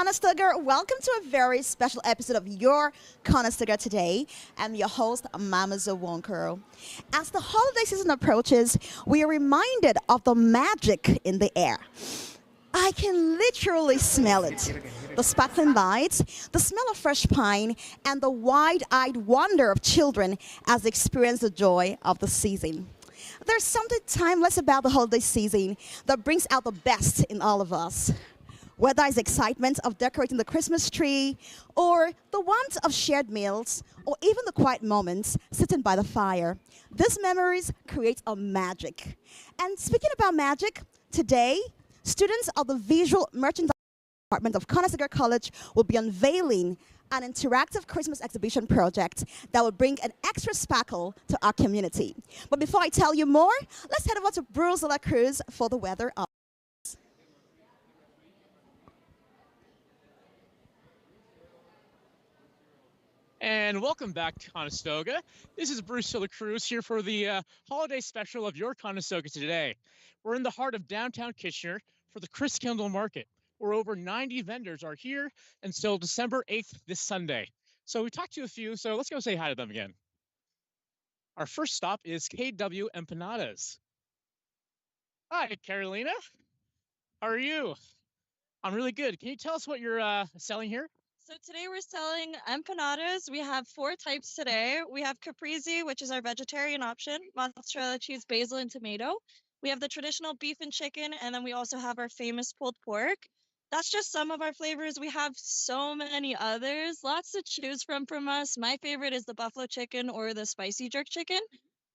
Conestoga. Welcome to a very special episode of your Conestoga today. I'm your host, Mama Zawonko. As the holiday season approaches, we are reminded of the magic in the air. I can literally smell it. The sparkling lights, the smell of fresh pine, and the wide-eyed wonder of children as they experience the joy of the season. There's something timeless about the holiday season that brings out the best in all of us. Whether it's excitement of decorating the Christmas tree, or the warmth of shared meals, or even the quiet moments sitting by the fire, these memories create a magic. And speaking about magic, today, students of the Visual Merchandising Department of Conestoga College will be unveiling an interactive Christmas exhibition project that will bring an extra sparkle to our community. But before I tell you more, let's head over to Bruce de la Cruz for the weather. And welcome back to Conestoga. This is Bruce de la Cruz here for the holiday special of your Conestoga today. We're in the heart of downtown Kitchener for the Chris Kindle Market, where over 90 vendors are here until December 8th this Sunday. So we talked to a few, so let's go say hi to them again. Our first stop is KW Empanadas. Hi, Carolina. How are you? I'm really good. Can you tell us what you're selling here? So today we're selling empanadas. We have 4 types today. We have caprese, which is our vegetarian option, mozzarella cheese, basil, and tomato. We have the traditional beef and chicken, and then we also have our famous pulled pork. That's just some of our flavors. We have so many others, lots to choose from us. My favorite is the buffalo chicken or the spicy jerk chicken.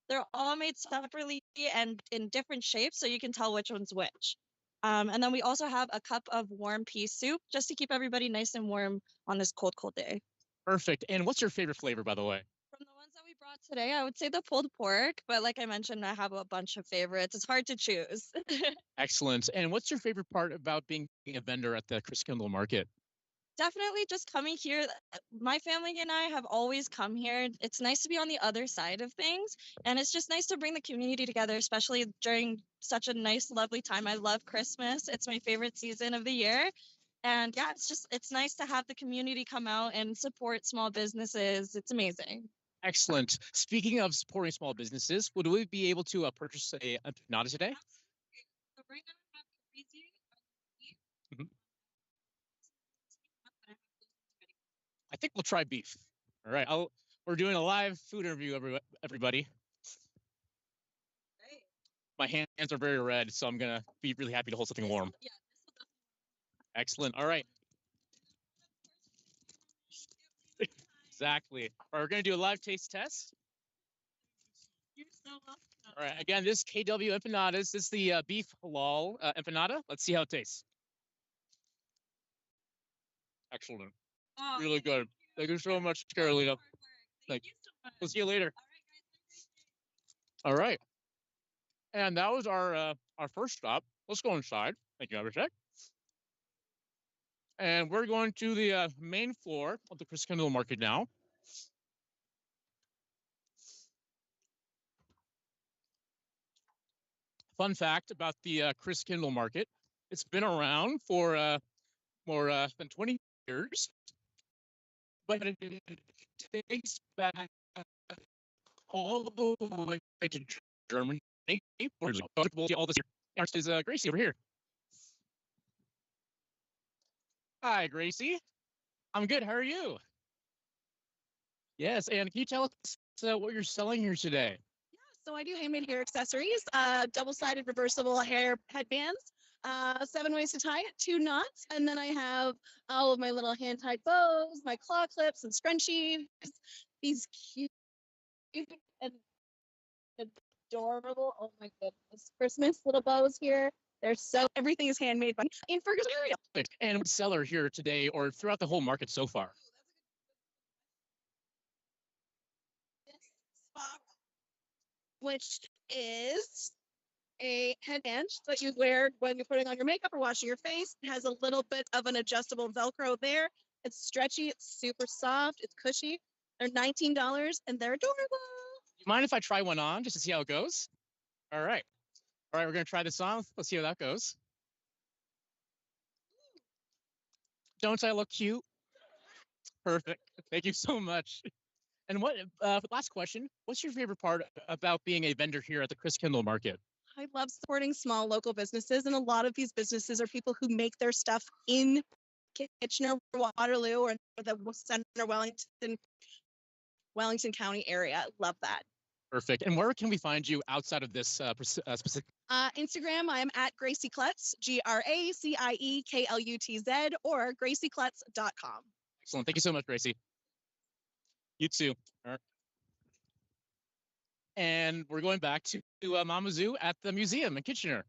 They're all made separately and in different shapes, so you can tell which one's which. And then we also have a cup of warm pea soup just to keep everybody nice and warm on this cold, cold day. Perfect. And what's your favorite flavor, by the way? From the ones that we brought today, I would say the pulled pork, but like I mentioned, I have a bunch of favorites. It's hard to choose. Excellent. And what's your favorite part about being a vendor at the Chris Kindle Market? Definitely just coming here. My family and I have always come here. It's nice to be on the other side of things. And it's just nice to bring the community together, especially during such a nice, lovely time. I love Christmas. It's my favorite season of the year. And yeah, it's nice to have the community come out and support small businesses. It's amazing. Excellent. Speaking of supporting small businesses, would we be able to purchase a empanada today? So right now I have caprese. Mhm. I think we'll try beef. All right. We're doing a live food interview, everybody. Great. My hands are very red, so I'm going to be really happy to hold something warm. Yeah. Excellent. All right. Exactly. All right, we're going to do a live taste test. You're so welcome. All right. Again, this KW empanadas. This is the beef halal empanada. Let's see how it tastes. Excellent. Oh, Really good. Thank you so much, Carolina. Thank you so much. We'll see you later. All right, guys. All right. And that was our first stop. Let's go inside. Thank you, Abhishek. And we're going to the main floor of the Chris Kindle Market now. Fun fact about the Chris Kindle Market: it's been around for more than 20 years, but it dates back all the way to Germany. All this here is Gracie over here. Hi, Gracie. I'm good. How are you? Yes, and can you tell us what you're selling here today? So I do handmade hair accessories, double-sided reversible hair headbands, 7 ways to tie it, 2 knots, and then I have all of my little hand-tied bows, my claw clips and scrunchies, these cute and adorable, oh my goodness, Christmas little bows here. Everything is handmade by in Fergus area. And seller here today or throughout the whole market so far? Which is a headband that you wear when you're putting on your makeup or washing your face. It has a little bit of an adjustable Velcro there. It's stretchy, it's super soft, it's cushy. They're $19 and they're adorable. You mind if I try one on just to see how it goes? All right. All right, we're going to try this on. Let's see how that goes. Don't I look cute? Perfect. Thank you so much. And what last question? What's your favorite part about being a vendor here at the Chris Kindle Market? I love supporting small local businesses, and a lot of these businesses are people who make their stuff in Kitchener, Waterloo, or the Center Wellington County area. Love that. Perfect. And where can we find you outside of this specific? Instagram, I am at Gracie Klutz, GracieKlutz, or gracieklutz.com. Excellent. Thank you so much, Gracie. You too. All right. And we're going back to Mama Zoo at the museum in Kitchener.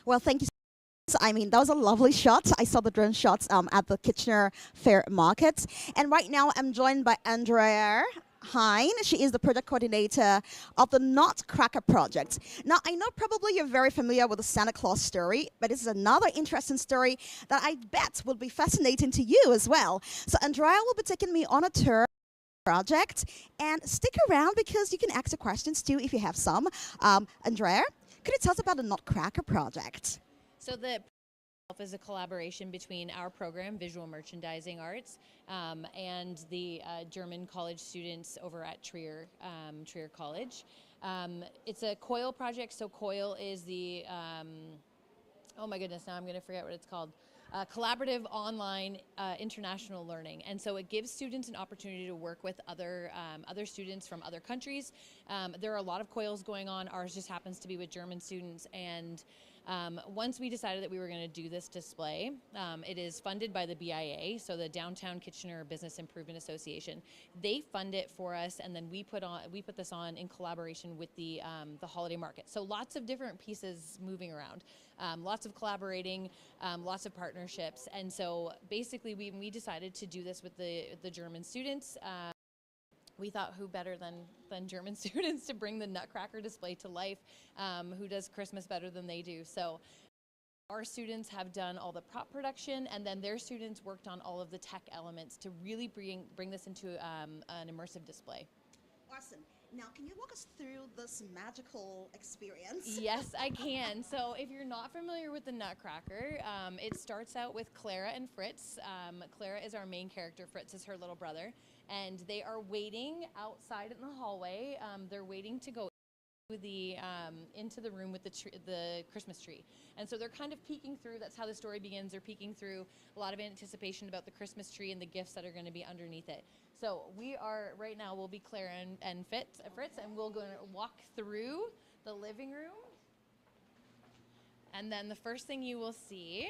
Well, thank you. I mean, that was a lovely shot. I saw the drone shots at the Kitchener Fair Market. And right now I'm joined by Andrea Hine. She is the project coordinator of the Nutcracker project. Now, I know probably you're very familiar with the Santa Claus story, but this is another interesting story that I bet will be fascinating to you as well. So Andrea will be taking me on a tour project, and stick around because you can ask the questions too if you have some. Andrea, could you tell us about the Nutcracker project? So the is a collaboration between our program, Visual Merchandising Arts, and the German college students over at Trier College. It's a COIL project. So COIL is the, oh my goodness, now I'm going to forget what it's called. Collaborative online international learning, and so it gives students an opportunity to work with other students from other countries. There are a lot of COILs going on. Ours just happens to be with German students, and once we decided that we were going to do this display, it is funded by the BIA, so the Downtown Kitchener Business Improvement Association. They fund it for us, and then we put this on in collaboration with the holiday market. So lots of different pieces moving around, lots of collaborating, lots of partnerships, and so basically we decided to do this with the German students. We thought who better than German students to bring the Nutcracker display to life, who does Christmas better than they do. So our students have done all the prop production, and then their students worked on all of the tech elements to really bring this into an immersive display. Awesome. Now, can you walk us through this magical experience? Yes, I can. So if you're not familiar with the Nutcracker, it starts out with Clara and Fritz. Clara is our main character. Fritz is her little brother. And they are waiting outside in the hallway. They're waiting to go into the room with the Christmas tree. And so they're kind of peeking through. That's how the story begins. They're peeking through, a lot of anticipation about the Christmas tree and the gifts that are going to be underneath it. So we are, right now, we'll be Clara and Fritz, and we'll go and walk through the living room. And then the first thing you will see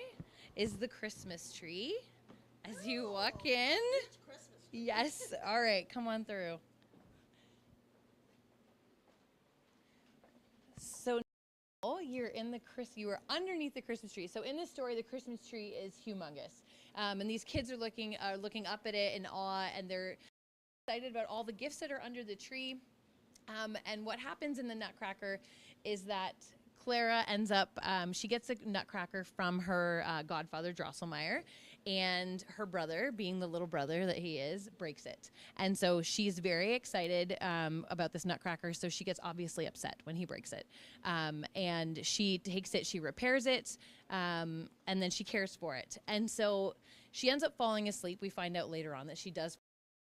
is the Christmas tree as you walk in. Yes. All right. Come on through. So now you're you are underneath the Christmas tree. So in this story, the Christmas tree is humongous, and these kids are looking up at it in awe, and they're excited about all the gifts that are under the tree. And what happens in the Nutcracker is that Clara ends up, she gets a Nutcracker from her godfather, Drosselmeyer, and her brother, being the little brother that he is, breaks it. And so she's very excited about this Nutcracker, so she gets obviously upset when he breaks it. And she takes it, she repairs it, and then she cares for it. And so she ends up falling asleep. We find out later on that she does,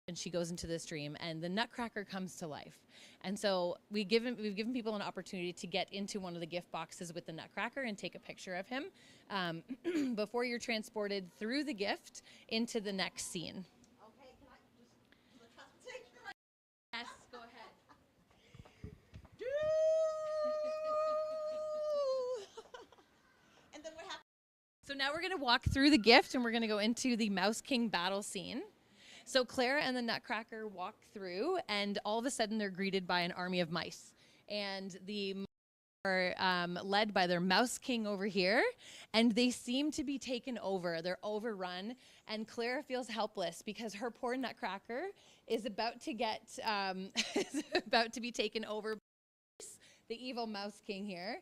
and she goes into this dream, and the Nutcracker comes to life. And so we've given people an opportunity to get into one of the gift boxes with the Nutcracker and take a picture of him before you're transported through the gift into the next scene. Okay, can I just take your... Yes, go ahead. And then what happens? So now we're going to walk through the gift, and we're going to go into the Mouse King battle scene. So Clara and the Nutcracker walk through, and all of a sudden they're greeted by an army of mice. And the mice are led by their Mouse King over here, and they seem to be taken over. They're overrun, and Clara feels helpless because her poor Nutcracker is about to get is about to be taken over. the evil Mouse King here.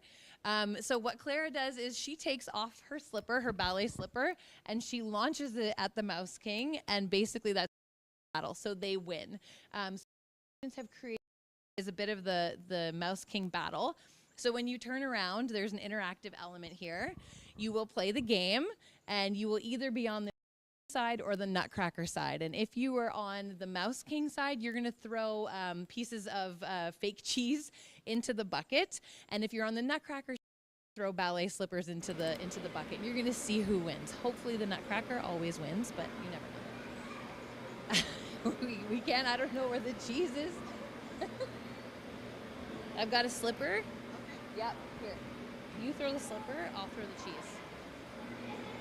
So what Clara does is she takes off her slipper, her ballet slipper, and she launches it at the Mouse King, and basically that's battle. So they win. So students have created is a bit of the Mouse King battle. So when you turn around, there's an interactive element here. You will play the game, and you will either be on the side or the Nutcracker side. And if you are on the Mouse King side, you're going to throw pieces of fake cheese into the bucket. And if you're on the Nutcracker, throw ballet slippers into the bucket. You're going to see who wins. Hopefully the Nutcracker always wins, but you never know. we can't. I don't know where the cheese is. I've got a slipper. Yep, here. You throw the slipper, I'll throw the cheese.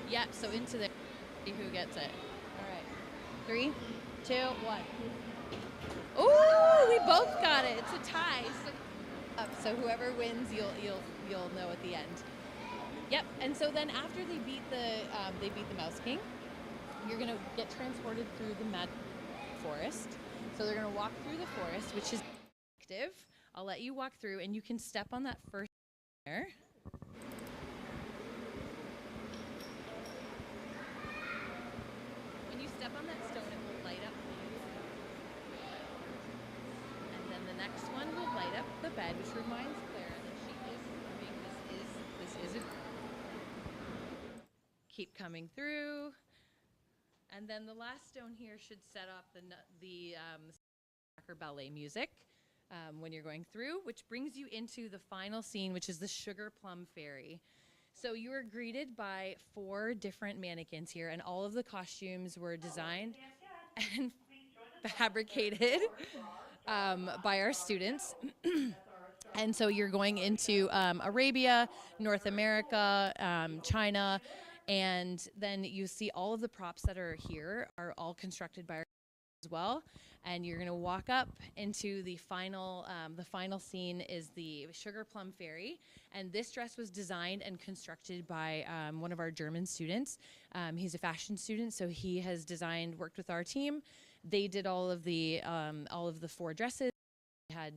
Yep, so into there. See who gets it. All right. 3, 2, 1. Ooh, we both got it. It's a tie. So whoever wins, you'll know at the end. Yep. And so then after they beat the Mouse King, you're gonna get transported through the magic forest. So they're gonna walk through the forest, which is active. I'll let you walk through, and you can step on that first there. When you step on that stone, it will light up. And then the next one will light up the bed, which reminds Clara that she is moving. This is it. Keep coming through. And then the last stone here should set up the ballet music. When you're going through, which brings you into the final scene, which is the Sugar Plum Fairy. So you are greeted by 4 different mannequins here, and all of the costumes were designed and fabricated by our students. And so you're going into Arabia, North America, China, and then you see all of the props that are here are all constructed by our as well. And you're going to walk up into the final scene is the Sugar Plum Fairy. And this dress was designed and constructed by one of our German students. He's a fashion student, so he has worked with our team. They did all of the 4 dresses. We had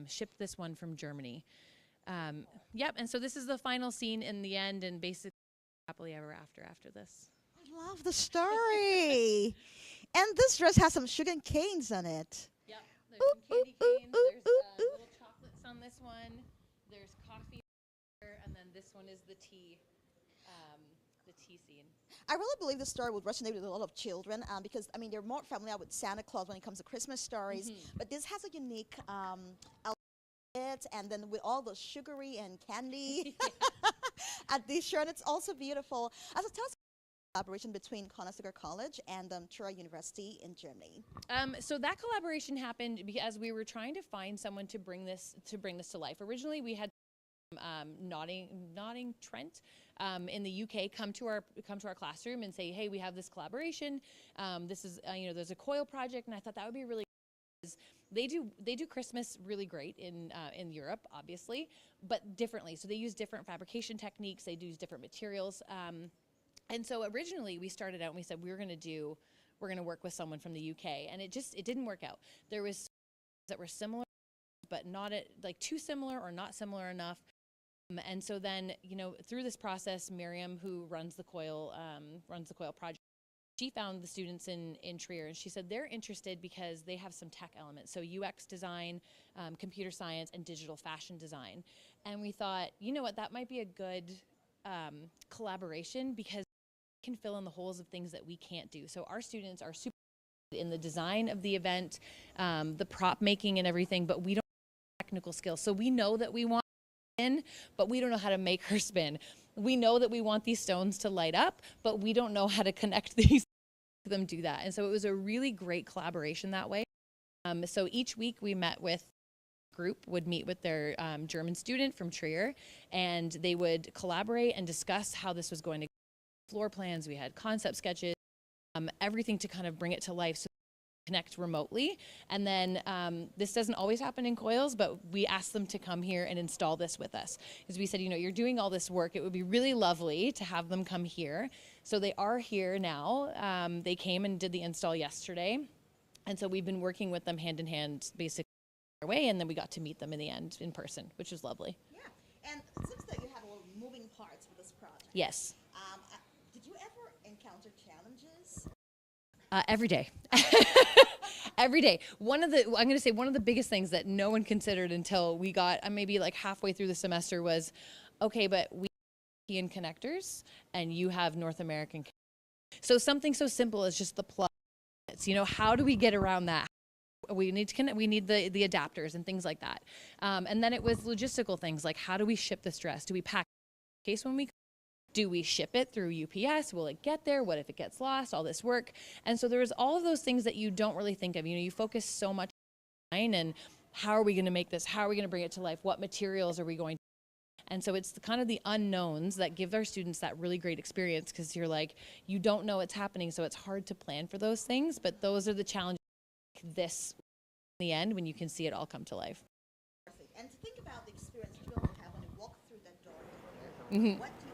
shipped this one from Germany. Yep, and so this is the final scene in the end, and basically happily ever after this. I love the story. And this dress has some sugar canes on it. Yep, there's some candy canes, there's little chocolates on this one, there's coffee here, and then this one is the tea scene. I really believe this story would resonate with a lot of children because, I mean, they're more familiar with Santa Claus when it comes to Christmas stories, but this has a unique element, and then with all the sugary and candy at this shirt, and it's also beautiful. As a collaboration between Conestoga College and Trier University in Germany. So that collaboration happened because we were trying to find someone to bring this to life. Originally, we had Notting Trent in the UK come to our classroom and say, hey, we have this collaboration. This is there's a coil project, and I thought that would be really. They do Christmas really great in Europe, obviously, but differently. So they use different fabrication techniques. They use different materials. And so originally we started out and we said we're going to work with someone from the UK, and it didn't work out. There was that were similar, but not like too similar or not similar enough. And so then, through this process, Miriam, who runs the coil project, she found the students in Trier, and she said they're interested because they have some tech elements. So UX design, computer science, and digital fashion design. And we thought, you know what, that might be a good collaboration because can fill in the holes of things that we can't do. So our students are super in the design of the event, the prop making and everything, but we don't have technical skills. So we know that we want in, but we don't know how to make her spin. We know that we want these stones to light up, but we don't know how to connect these to them do that. And so it was a really great collaboration that way. So each week we met with group would meet with their German student from Trier, and they would collaborate and discuss how this was going to floor plans. We had concept sketches, everything to kind of bring it to life so connect remotely. And then this doesn't always happen in coils, but we asked them to come here and install this with us because we said, you're doing all this work, it would be really lovely to have them come here. So they are here now. They came and did the install yesterday, and so we've been working with them hand in hand basically away, and then we got to meet them in the end in person, which was lovely. Yeah. And it seems that you have a little moving parts with this project. Yes. Did you ever encounter challenges? Every day. Every day. I'm going to say one of the biggest things that no one considered until we got maybe like halfway through the semester was, okay, but we have European connectors and you have North American connectors. So something so simple as just the plug. How do we get around that? We need to connect, we need the adapters and things like that. And then it was logistical things like, how do we ship this dress? Do we pack in case when we do we ship it through UPS? Will it get there? What if it gets lost? All this work. And so there was all of those things that you don't really think of. You focus so much on and how are we going to make this? How are we going to bring it to life? What materials are we going to? And so it's kind of the unknowns that give our students that really great experience, because you're like, you don't know what's happening. So it's hard to plan for those things. But those are the challenges this in the end when you can see it all come to life. And to think about the experience children have when they walk through that door in here, what do you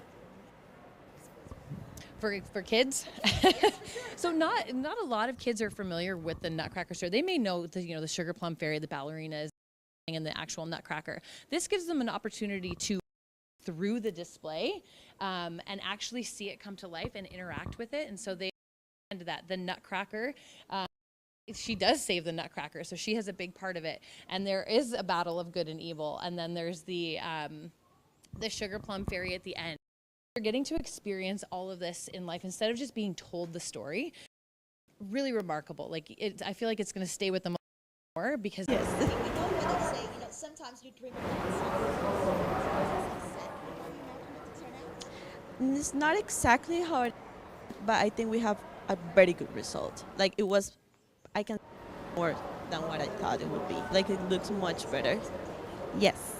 for kids. So not a lot of kids are familiar with the Nutcracker story. They may know the Sugar Plum Fairy, the ballerinas, and the actual Nutcracker. This gives them an opportunity to through the display and actually see it come to life and interact with it. And so they into that the Nutcracker. She does save the Nutcracker, so she has a big part of it. And there is a battle of good and evil, and then there's the Sugar Plum Fairy at the end. You're getting to experience all of this in life instead of just being told the story. Really remarkable. I feel like it's going to stay with them more because yes. We know what they say. Sometimes you dream of It's not exactly how it, but I think we have a very good result. Like it was, I can more than what I thought it would be. Like it looks much better. Yes.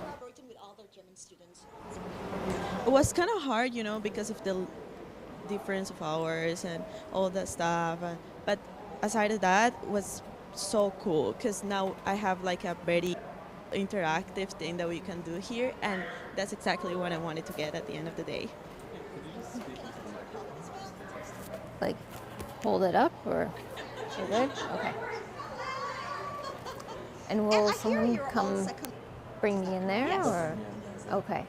collaborating with other German students. It was kind of hard, because of the difference of hours and all that stuff. But aside of that, it was so cool because now I have like a very interactive thing that we can do here, and that's exactly what I wanted to get at the end of the day. Like, hold it up, or you're good? Okay. And will someone come bring me in there, Yes. or? Okay.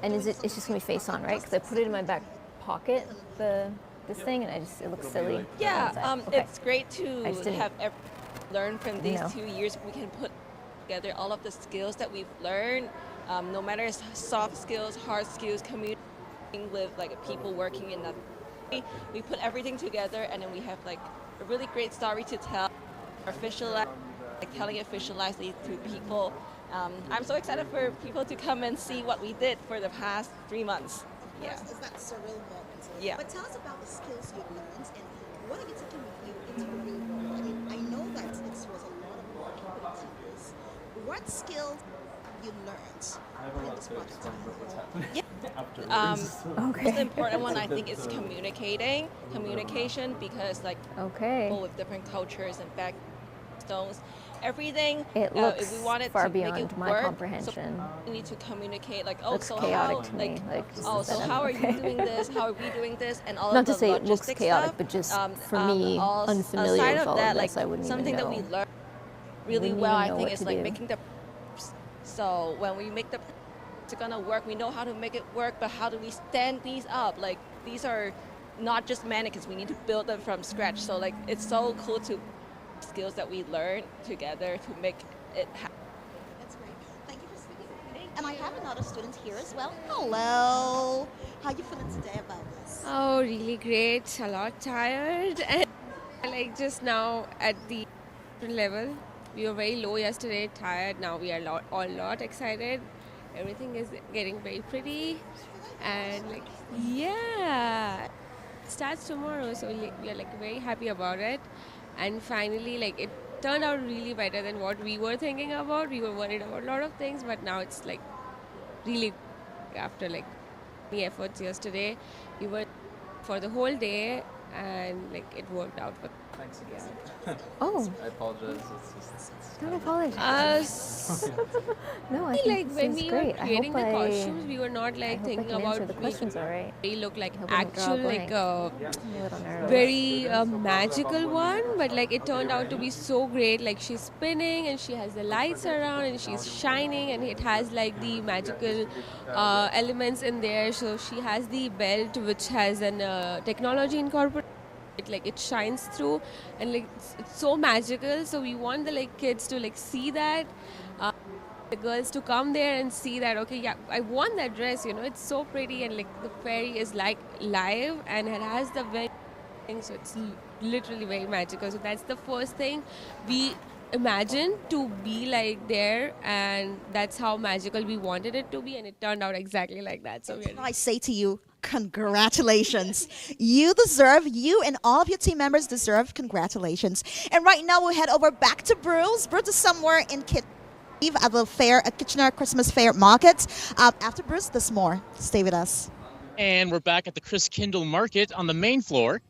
And it's just gonna be face on, right? Because I put it in my back pocket, this thing, and it looks silly. Yeah, Okay. it's great to I just didn't- have learned from these No. 2 years. We can put together all of the skills that we've learned, no matter soft skills, hard skills, communicating with people working in that. We put everything together, and then we have a really great story to tell, telling it visualized to people. I'm so excited for people to come and see what we did for the past 3 months. Yeah. It's that surreal moment. Yeah. But tell us about the skills you learned and what are you taking with you into the real world? I mean, I know that this was a lot of work you put into this. What skills you learned in this project? Okay. The important one I think is communication, because Okay. people with different cultures and backstones, everything. It looks if we wanted far to make beyond it my work, comprehension. So we need to communicate. Looks so chaotic how, to me, just oh, the so setup. how are Okay. you doing this? How are we doing this? And all Not of to the say it looks logistic chaotic, stuff. but just for me, unfamiliar aside with of all that, of this, I wouldn't something even that we know. learn really Wouldn't well, even I know think, what is to do. making the. So when we make it's gonna work. We know how to make it work, but how do we stand these up? These are not just mannequins. We need to build them from scratch. So it's so cool to skills that we learn together to make it happen. That's great. Thank you for speaking with me. And I have another student here as well. Hello. How are you feeling today about this? Oh, really great. A lot tired and just now at the level. We were very low yesterday, tired. Now we are a lot excited. Everything is getting very pretty, and yeah, it starts tomorrow. So we are very happy about it. And finally, it turned out really better than what we were thinking about. We were worried about a lot of things, but now it's really after the efforts yesterday. We were for the whole day, and it worked out. Thanks again. Oh, I apologize. don't apologize. No, I think Like this when is we great. were creating the costumes, we were not I like hope I thinking can about answer the questions all right. they look like I hope I don't draw a actual like blank. I'm a little nervous. very magical one, but like it turned out to be so great. Like she's spinning and she has the lights around and she's shining and it has like the magical elements in there. So she has the belt which has an technology incorporated. Like it shines through and like it's so magical. So we want the like kids to like see that. The girls to come there and see that, okay, yeah, I want that dress, it's so pretty and like the fairy is like live and it has the very thing, so it's literally very magical. So that's the first thing we imagined to be like there, and that's how magical we wanted it to be, and it turned out exactly like that. So I say to you, congratulations. You and all of your team members deserve congratulations. And right now we'll head over back to Bruce. Bruce is somewhere in at the fair, at Kitchener Christmas Fair Market. After Bruce, there's more. Stay with us. And we're back at the Chris Kindle Market on the main floor.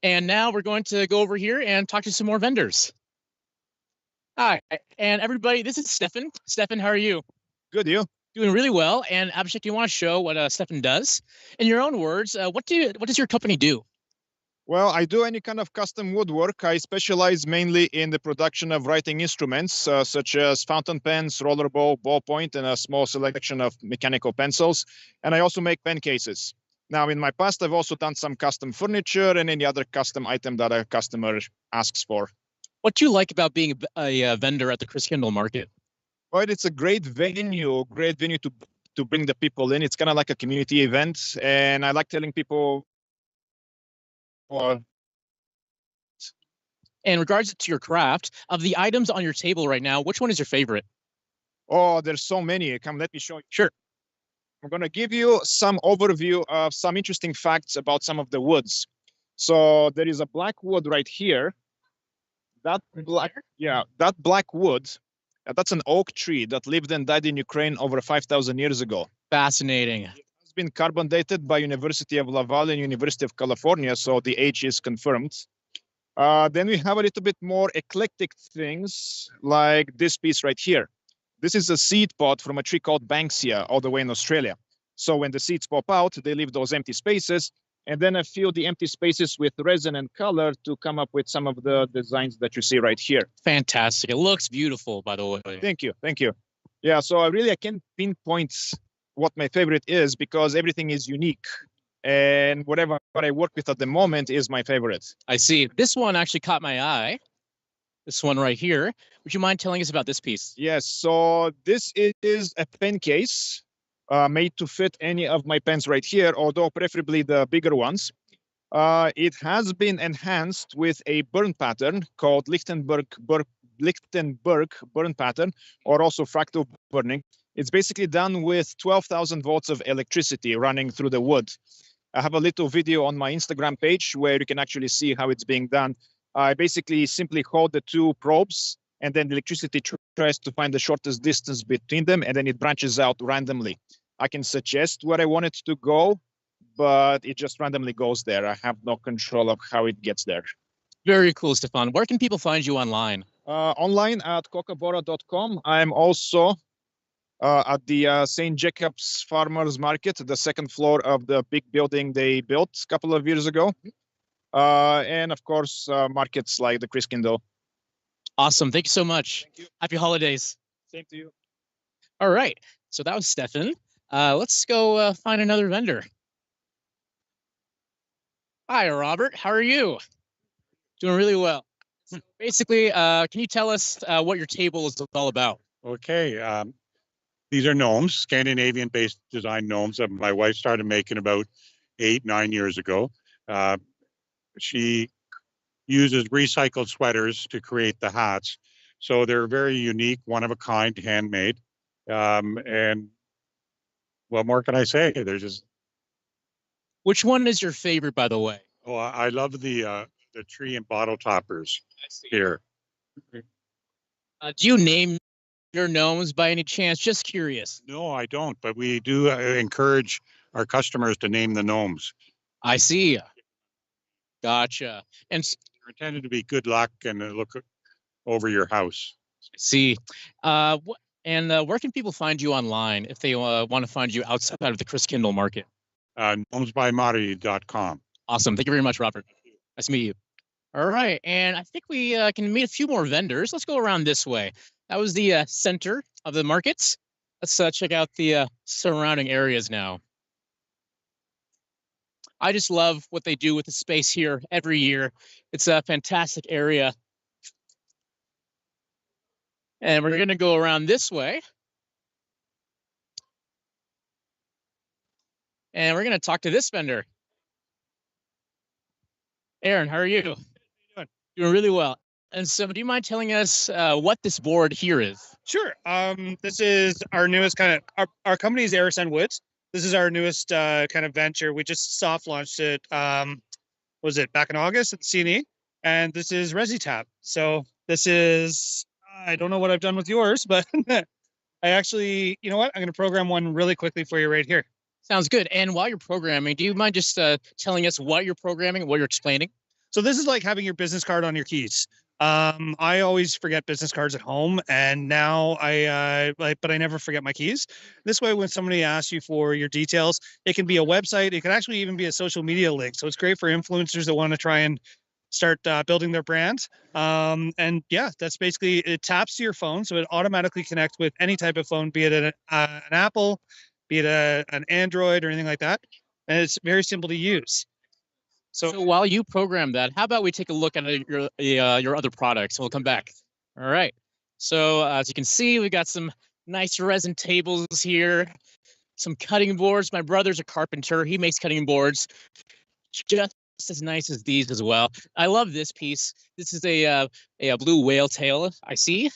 And now we're going to go over here and talk to some more vendors. Hi, and everybody, this is Stefan. Stefan, how are you? Good, you? Doing really well. And Abhishek, do you want to show what Stefan does? In your own words, what does your company do? Well, I do any kind of custom woodwork. I specialize mainly in the production of writing instruments, such as fountain pens, rollerball, ballpoint, and a small selection of mechanical pencils. And I also make pen cases. Now, in my past, I've also done some custom furniture and any other custom item that a customer asks for. What do you like about being a vendor at the Chris Kindle Market? Well, it's a great venue to bring the people in. It's kind of like a community event, and I like telling people. In regards to your craft, of the items on your table right now, which one is your favorite? Oh, there's so many. Come, let me show you. Sure. I'm going to give you some overview of some interesting facts about some of the woods. So there is a black wood right here. That black wood, that's an oak tree that lived and died in Ukraine over 5,000 years ago. Fascinating. It's been carbon dated by University of Laval and University of California, so the age is confirmed. Then we have a little bit more eclectic things, like this piece right here. This is a seed pod from a tree called Banksia, all the way in Australia. So when the seeds pop out, they leave those empty spaces, and then I fill the empty spaces with resin and color to come up with some of the designs that you see right here. Fantastic. It looks beautiful, by the way. Thank you. Thank you. Yeah, so I can't pinpoint what my favorite is because everything is unique. And what I work with at the moment is my favorite. I see. This one actually caught my eye. This one right here. Would you mind telling us about this piece? Yes. So this is a pen case made to fit any of my pens right here, although preferably the bigger ones. It has been enhanced with a burn pattern called Lichtenberg burn pattern, or also fractal burning. It's basically done with 12,000 volts of electricity running through the wood. I have a little video on my Instagram page where you can actually see how it's being done. I basically simply hold the two probes, and then the electricity tries to find the shortest distance between them, and then it branches out randomly. I can suggest where I want it to go, but it just randomly goes there. I have no control of how it gets there. Very cool, Stefan. Where can people find you online? Online at kokabora.com. I'm also at the St. Jacob's Farmers Market, the second floor of the big building they built a couple of years ago. And of course, markets like the Chris Kindle. Awesome. Thank you so much. Thank you. Happy holidays. Same to you. All right. So that was Stefan. Let's go find another vendor. Hi, Robert. How are you? Doing really well. So basically, can you tell us what your table is all about? Okay. These are gnomes, Scandinavian-based design gnomes that my wife started making about 8-9 years ago. She uses recycled sweaters to create the hats. So they're very unique, one of a kind, handmade. And what more can I say? They're just. Which one is your favorite, by the way? Oh, I love the tree and bottle toppers here. Do you name your gnomes by any chance? Just curious. No, I don't, but we do encourage our customers to name the gnomes. I see. Gotcha. And They're intended to be good luck and look over your house. See, where can people find you online if they want to find you outside of the Christkindl market? Gnomesbymarty.com. Awesome. Thank you very much, Robert. Nice to meet you. All right, and I think we can meet a few more vendors. Let's go around this way. That was the center of the markets. Let's check out the surrounding areas now. I just love what they do with the space here every year. It's a fantastic area. And we're going to go around this way. And we're going to talk to this vendor. Aaron, how are you? Doing really well. And so do you mind telling us what this board here is? Sure. This is our newest our company is Arison Woods. This is our newest kind of venture. We just soft launched it, was it back in August at the CNE? And this is ResiTap. So this is, I don't know what I've done with yours, but I actually, you know what? I'm going to program one really quickly for you right here. Sounds good. And while you're programming, do you mind just telling us what you're programming, what you're explaining? So this is like having your business card on your keys. I always forget business cards at home, and now but I never forget my keys. This way, when somebody asks you for your details, it can be a website. It can actually even be a social media link. So it's great for influencers that want to try and start building their brand. And yeah, that's basically, it taps to your phone. So it automatically connects with any type of phone, be it an Apple, be it an Android or anything like that. And it's very simple to use. So while you program that, how about we take a look at your other products? We'll come back. All right. So as you can see, we got some nice resin tables here, some cutting boards. My brother's a carpenter. He makes cutting boards just as nice as these as well. I love this piece. This is a blue whale tail, I see.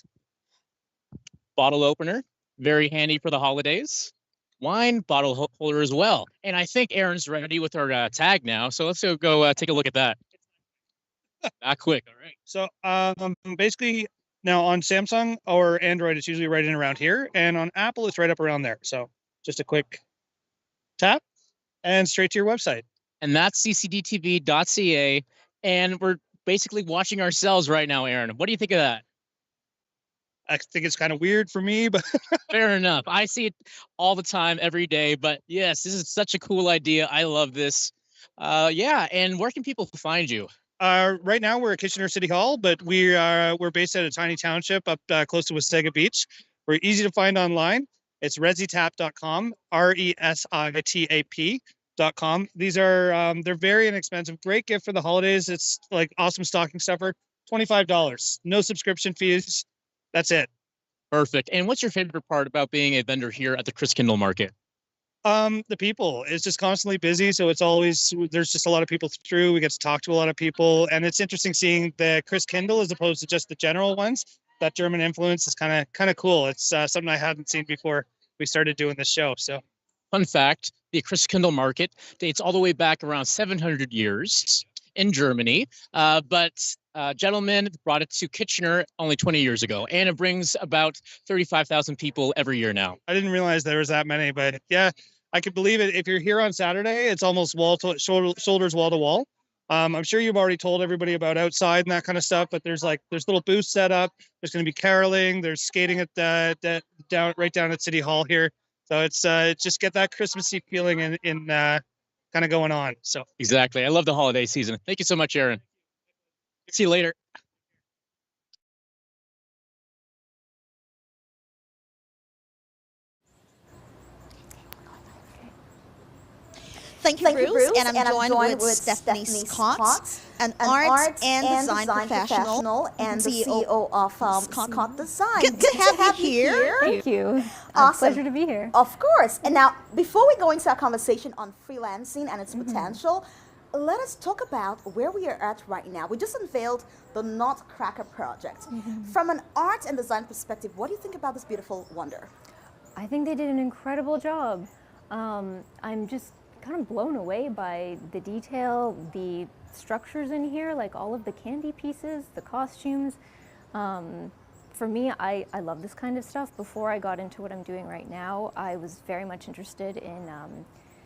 Bottle opener, very handy for the holidays. Wine bottle holder as well. And I think Aaron's ready with our tag now. So let's go take a look at that. Not quick. All right. So basically now on Samsung or Android, it's usually right in around here. And on Apple, it's right up around there. So just a quick tap and straight to your website. And that's ccdtv.ca. And we're basically watching ourselves right now, Aaron. What do you think of that? I think it's kind of weird for me, but fair enough. I see it all the time, every day. But yes, this is such a cool idea. I love this. Yeah. And where can people find you? Right now we're at Kitchener City Hall, but we're based at a tiny township up close to Conestoga Beach. We're easy to find online. It's resitap.com, resitap.com. These are they're very inexpensive. Great gift for the holidays. It's like awesome stocking stuffer. $25. No subscription fees. That's it. Perfect. And what's your favorite part about being a vendor here at the Christkindl market? The people. It's just constantly busy, so it's always, there's just a lot of people through. We get to talk to a lot of people, and it's interesting seeing the Christkindl as opposed to just the general ones. That German influence is kind of cool. It's something I hadn't seen before we started doing this show. So, fun fact: the Christkindl market dates all the way back around 700 years in Germany, but gentlemen brought it to Kitchener only 20 years ago, and it brings about 35,000 people every year now. I didn't realize there was that many, but yeah, I could believe it. If you're here on Saturday, it's almost shoulders wall to wall. I'm sure you've already told everybody about outside and that kind of stuff, but there's little booths set up. There's going to be caroling. There's skating at right down at City Hall here. So it's just get that Christmassy feeling in kind of going on. So exactly. I love the holiday season. Thank you so much, Aaron. See you later. Thank you, Bruce. And I'm joined with Stephanie Scott, an art and design professional and the CEO of Scott Design. Good to have you here. Thank you. Awesome. Pleasure to be here. Of course. And now, before we go into our conversation on freelancing and its potential, let us talk about where we are at right now. We just unveiled the Nutcracker project. From an art and design perspective, what do you think about this beautiful wonder? I think they did an incredible job. I'm just kind of blown away by the detail, the structures in here, like all of the candy pieces, the costumes. For me, I love this kind of stuff. Before I got into what I'm doing right now, I was very much interested in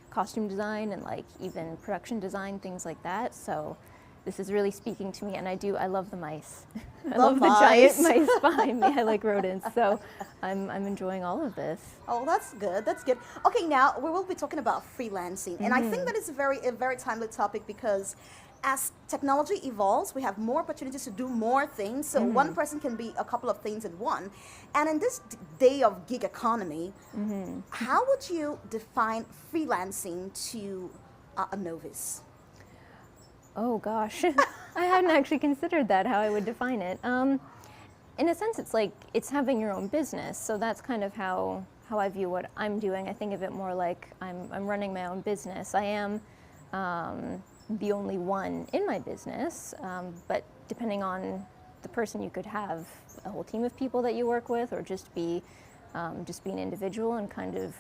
costume design and like even production design, things like that. So this is really speaking to me, and I love the mice. I Love love the giant mice. mice behind me. I like rodents, so I'm enjoying all of this. Oh, that's good. That's good. Okay, now we will be talking about freelancing, and I think that is a very timely topic because as technology evolves, we have more opportunities to do more things. So one person can be a couple of things in one. And in this day of gig economy, how would you define freelancing to a novice? Oh gosh, I hadn't actually considered that, how I would define it. In a sense, it's like it's having your own business. So that's kind of how I view what I'm doing. I think of it more like I'm running my own business. I am the only one in my business, but depending on the person, you could have a whole team of people that you work with, or just be an individual and kind of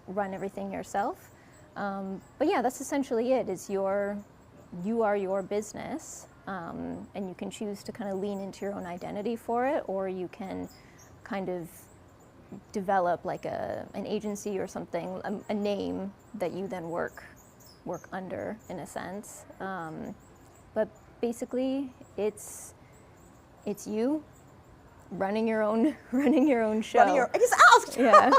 run everything yourself. But yeah, that's essentially it. You are your business, and you can choose to kind of lean into your own identity for it, or you can kind of develop like an agency or something, a name that you then work under, in a sense. But basically, it's you running your own show. I just asked. Yeah.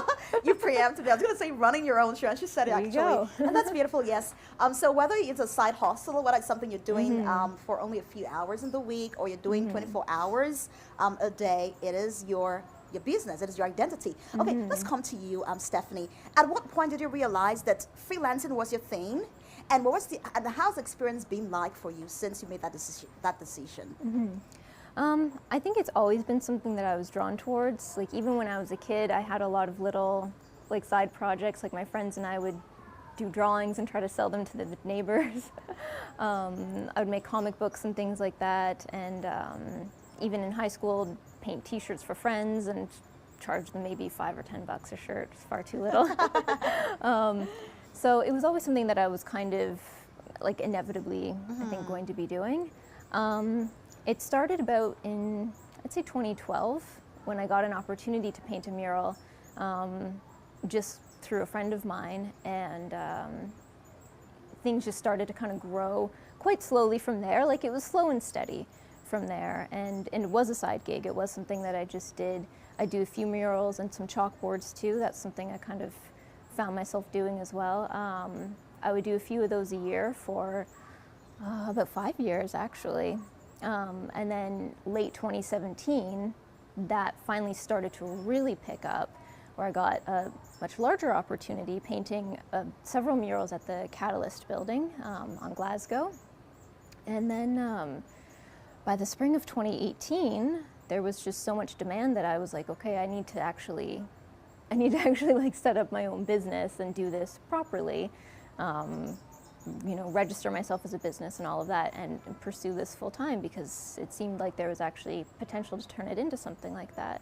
You preempted me. I was going to say running your own show, and she said it There you actually. go. And that's beautiful, yes. So whether it's a side hustle or whether it's something you're doing for only a few hours in the week, or you're doing 24 hours a day, it is your business. It is your identity. Okay, let's come to you, Stephanie. At what point did you realize that freelancing was your thing? And how's the experience been like for you since you made that decision? I think it's always been something that I was drawn towards. Like even when I was a kid, I had a lot of little like side projects. Like my friends and I would do drawings and try to sell them to the neighbors. I would make comic books and things like that. And even in high school, paint T-shirts for friends and charge them maybe $5 or $10 a shirt. It's far too little. So it was always something that I was kind of like inevitably, I think, going to be doing. It started about in, I'd say 2012, when I got an opportunity to paint a mural just through a friend of mine, and things just started to kind of grow quite slowly from there. Like it was slow and steady from there, and it was a side gig. It was something that I just did. I do a few murals and some chalkboards too. That's something I kind of found myself doing as well. I would do a few of those a year for about 5 years actually. And then late 2017, that finally started to really pick up, where I got a much larger opportunity painting several murals at the Catalyst building on Glasgow. And then by the spring of 2018, there was just so much demand that I was like, okay, I need to actually like set up my own business and do this properly. Register myself as a business and all of that, and pursue this full time, because it seemed like there was actually potential to turn it into something like that.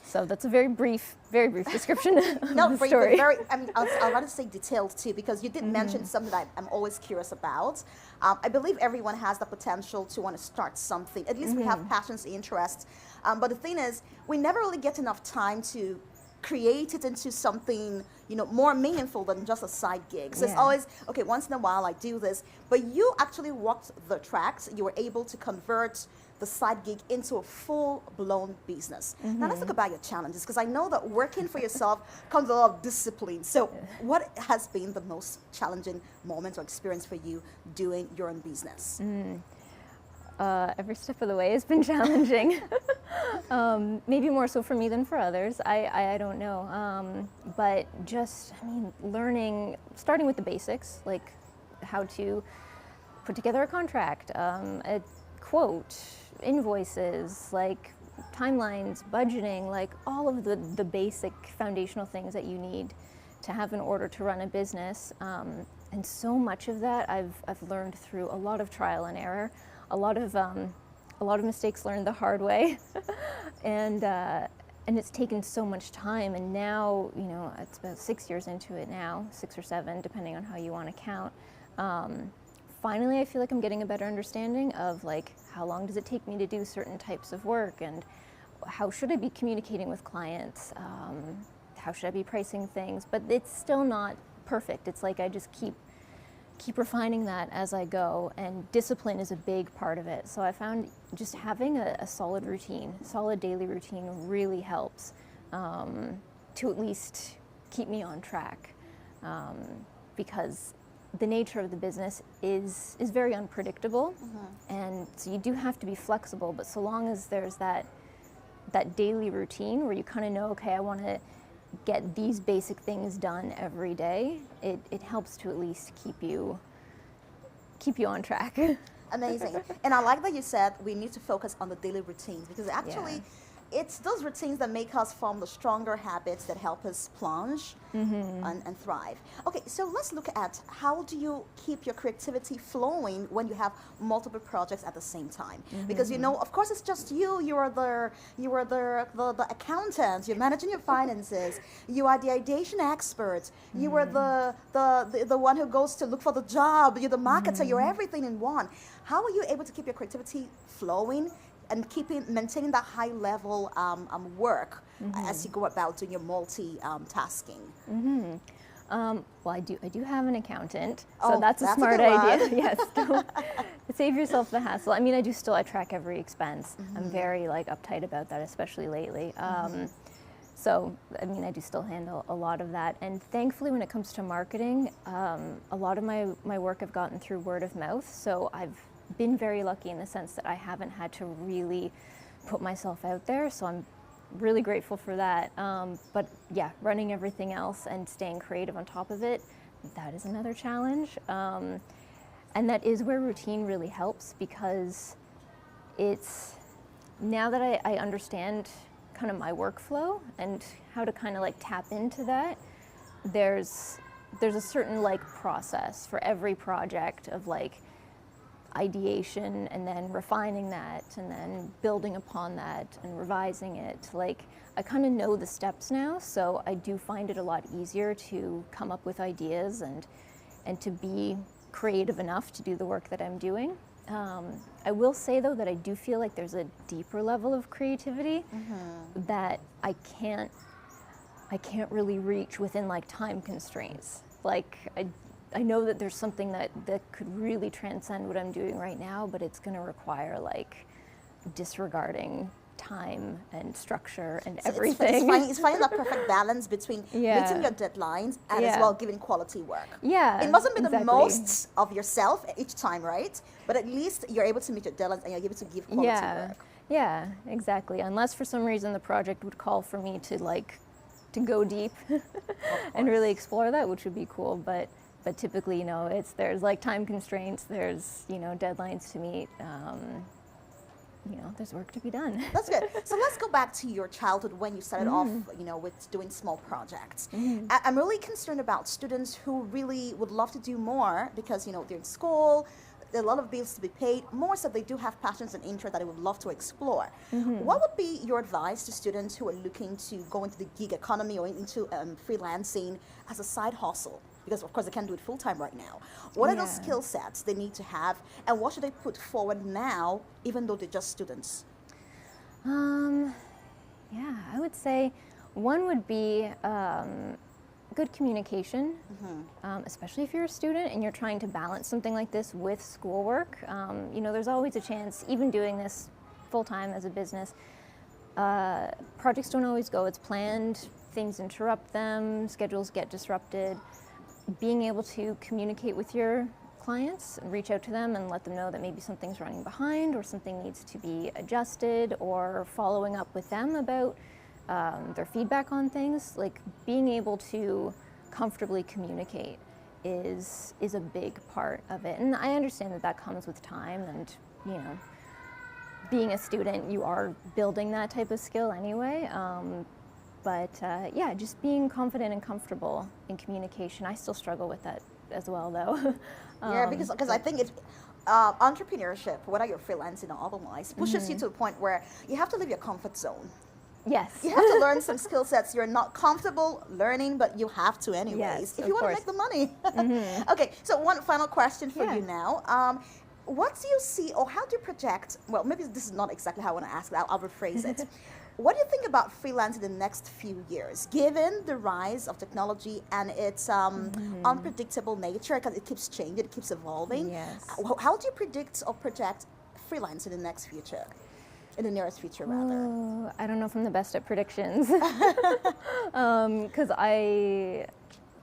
So that's a very brief description of No, the brief, story. but I'd rather say detailed too, because you did mention something that I'm always curious about. I believe everyone has the potential to want to start something. At least we have passions, interests. But the thing is, we never really get enough time to create it into something more meaningful than just a side gig. So it's always, okay, once in a while I do this, but you actually walked the tracks. You were able to convert the side gig into a full-blown business. Now let's talk about your challenges, because I know that working for yourself comes with a lot of discipline. So what has been the most challenging moment or experience for you doing your own business? Every step of the way has been challenging. Maybe more so for me than for others. I don't know. But just, learning, starting with the basics, like how to put together a contract, a quote, invoices, like timelines, budgeting, like all of the basic foundational things that you need to have in order to run a business. And so much of that I've learned through a lot of trial and error. A lot of mistakes learned the hard way, and it's taken so much time. And now, it's about 6 years into it now, 6 or 7, depending on how you want to count. Finally, I feel like I'm getting a better understanding of like how long does it take me to do certain types of work, and how should I be communicating with clients, how should I be pricing things. But it's still not perfect. It's like I just keep keep refining that as I go, and discipline is a big part of it. So I found just having a solid routine, solid daily routine really helps to at least keep me on track, because the nature of the business is very unpredictable, and so you do have to be flexible, but so long as there's that daily routine where you kind of know, okay, I want to get these basic things done every day, it helps to at least keep you on track. Amazing. And I like that you said we need to focus on the daily routines, because actually it's those routines that make us form the stronger habits that help us plunge and thrive. Okay, so let's look at how do you keep your creativity flowing when you have multiple projects at the same time? Because you know, of course, it's just you are the accountant, you're managing your finances, you are the ideation expert, you are the one who goes to look for the job, you're the marketer, you're everything in one. How are you able to keep your creativity flowing and maintaining that high level work as you go about doing your multi-tasking? Well, I do have an accountant, so that's a that's a smart good idea. one. Yes, don't save yourself the hassle. I mean, I track every expense. I'm very uptight about that, especially lately. So, I mean, I do still handle a lot of that. And thankfully, when it comes to marketing, a lot of my work I've gotten through word of mouth. So I've been very lucky in the sense that I haven't had to really put myself out there. So I'm really grateful for that. But yeah, running everything else and staying creative on top of it, that is another challenge. And that is where routine really helps, because it's, now that I understand kind of my workflow and how to kind of tap into that, there's a certain process for every project of ideation and then refining that and then building upon that and revising it. I kind of know the steps now, so I do find it a lot easier to come up with ideas and to be creative enough to do the work that I'm doing. I will say though that I do feel like there's a deeper level of creativity that I can't really reach within time constraints. I know that there's something that could really transcend what I'm doing right now, but it's going to require disregarding time and structure and everything. It's finding that perfect balance between meeting your deadlines and as well giving quality work. Yeah, it mustn't be the exactly. most of yourself each time, right? But at least you're able to meet your deadlines and you're able to give quality work. Yeah, exactly. Unless for some reason the project would call for me to to go deep and really explore that, which would be cool. But typically, there's time constraints, there's deadlines to meet. There's work to be done. That's good. So let's go back to your childhood when you started off, with doing small projects. I'm really concerned about students who really would love to do more because, they're in school, there are a lot of bills to be paid, more so they do have passions and interests that they would love to explore. What would be your advice to students who are looking to go into the gig economy or into freelancing as a side hustle? Because of course they can't do it full time right now. What are those skill sets they need to have, and what should they put forward now, even though they're just students? I would say one would be good communication, especially if you're a student and you're trying to balance something like this with schoolwork. There's always a chance, even doing this full time as a business, projects don't always go as planned, things interrupt them, schedules get disrupted. Being able to communicate with your clients, reach out to them and let them know that maybe something's running behind or something needs to be adjusted, or following up with them about their feedback on things. Being able to comfortably communicate is a big part of it. And I understand that comes with time, and being a student, you are building that type of skill anyway. But just being confident and comfortable in communication. I still struggle with that as well, though. Because I think entrepreneurship, whether you're freelancing or otherwise, pushes you to a point where you have to leave your comfort zone. Yes. You have to learn some skill sets you're not comfortable learning, but you have to anyways, Yes, if you want to make the money. Okay, so one final question for you now. What do you see, or how do you project, well, maybe this is not exactly how I want to ask that, I'll rephrase it. what do you think about freelance in the next few years, given the rise of technology and its unpredictable nature, because it keeps changing, it keeps evolving? Yes. How do you predict or project freelance in the next future? In the nearest future, rather. Oh, I don't know if I'm the best at predictions, because I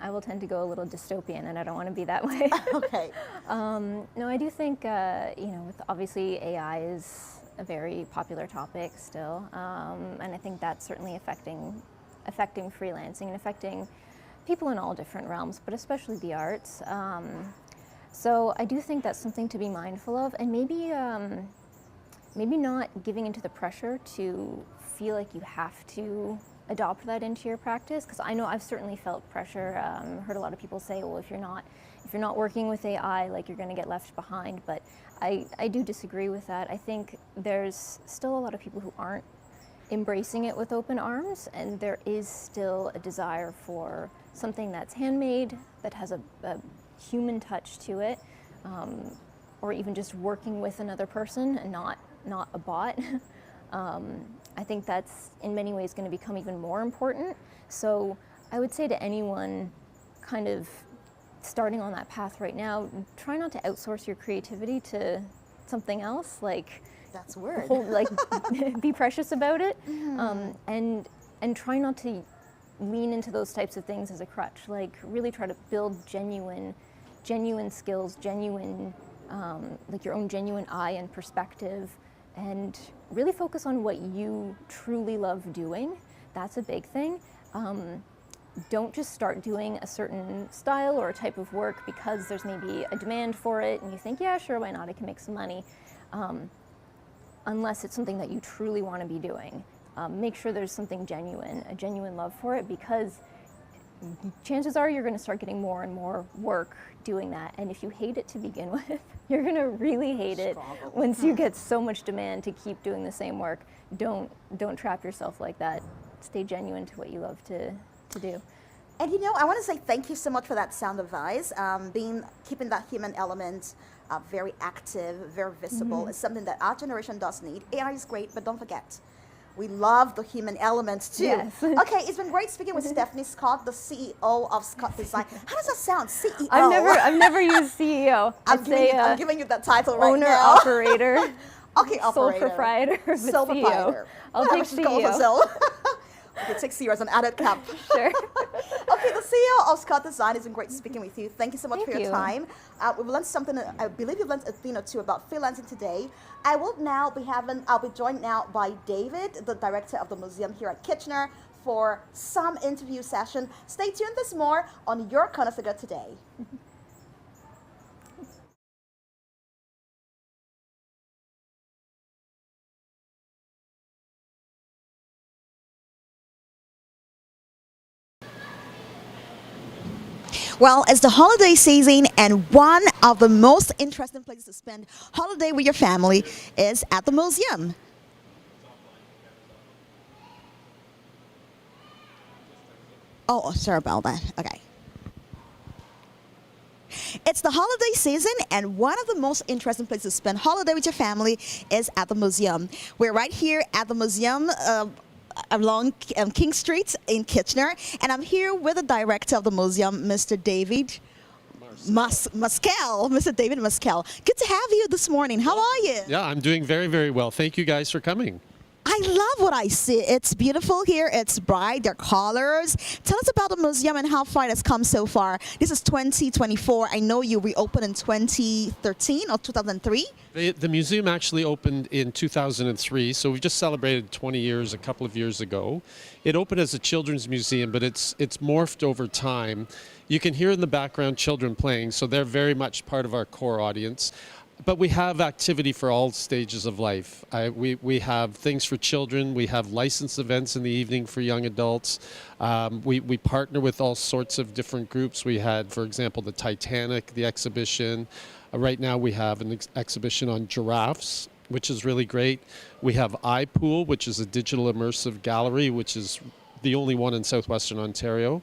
will tend to go a little dystopian, and I don't want to be that way. Okay. No, I do think with obviously AI is a very popular topic still, and I think that's certainly affecting freelancing and affecting people in all different realms, but especially the arts. So I do think that's something to be mindful of, and maybe not giving into the pressure to feel like you have to adopt that into your practice, because I know I've certainly felt pressure. Heard a lot of people say, well, if you're not working with AI, like you're going to get left behind. But I do disagree with that. I think there's still a lot of people who aren't embracing it with open arms, and there is still a desire for something that's handmade, that has a human touch to it, or even just working with another person and not a bot. I think that's in many ways going to become even more important. So I would say to anyone kind of starting on that path right now, try not to outsource your creativity to something else. Like, that's weird. Be precious about it, and try not to lean into those types of things as a crutch. Like, really try to build genuine skills, like your own genuine eye and perspective, and really focus on what you truly love doing. That's a big thing. Don't just start doing a certain style or a type of work because there's maybe a demand for it and you think, yeah, sure, why not, I can make some money. Unless it's something that you truly want to be doing. Make sure there's something genuine, a genuine love for it, because chances are you're going to start getting more and more work doing that. And if you hate it to begin with, you're going to really hate it once you get so much demand to keep doing the same work. Don't trap yourself like that. Stay genuine to what you love to do. And I want to say thank you so much for that sound advice. Keeping that human element very active, very visible is something that our generation does need. AI is great, but don't forget, we love the human elements too. Yes. Okay, it's been great speaking with Stephanie Scott, the CEO of Scott Design. How does that sound, CEO? I've never used CEO. I'm giving you that title right owner, now. operator. Okay, sole operator. proprietor. But Sole CEO. proprietor. I'll Whatever take she calls CEO. herself. Okay, take CEO as an added cap. Sure. Okay, the CEO of Scott Design, has been great speaking with you. Thank you so much for your time. We've learned something. I believe we've learned a thing or two about freelancing today. I'll be joined now by David, the director of the museum here at Kitchener, for some interview session. Stay tuned. There's more on Your Conestoga today. Well, it's the holiday season, and one of the most interesting places to spend holiday with your family is at the museum. Oh, sorry about that. Okay. It's the holiday season, and one of the most interesting places to spend holiday with your family is at the museum. We're right here at the museum along King Street in Kitchener, and I'm here with the director of the museum, Mr. David Muskel. Mr. David Muskel. Good to have you this morning. How are you? Yeah, I'm doing very, very well. Thank you guys for coming. I love what I see. It's beautiful here. It's bright. There are colors. Tell us about the museum and how far it has come so far. This is 2024. I know you reopened in 2013 or 2003. The museum actually opened in 2003, so we just celebrated 20 years a couple of years ago. It opened as a children's museum, but it's morphed over time. You can hear in the background children playing, so they're very much part of our core audience. But we have activity for all stages of life. We have things for children. We have licensed events in the evening for young adults. We partner with all sorts of different groups. We had, for example, the Titanic, the exhibition. Right now we have an exhibition on giraffes, which is really great. We have iPool, which is a digital immersive gallery, which is the only one in southwestern Ontario.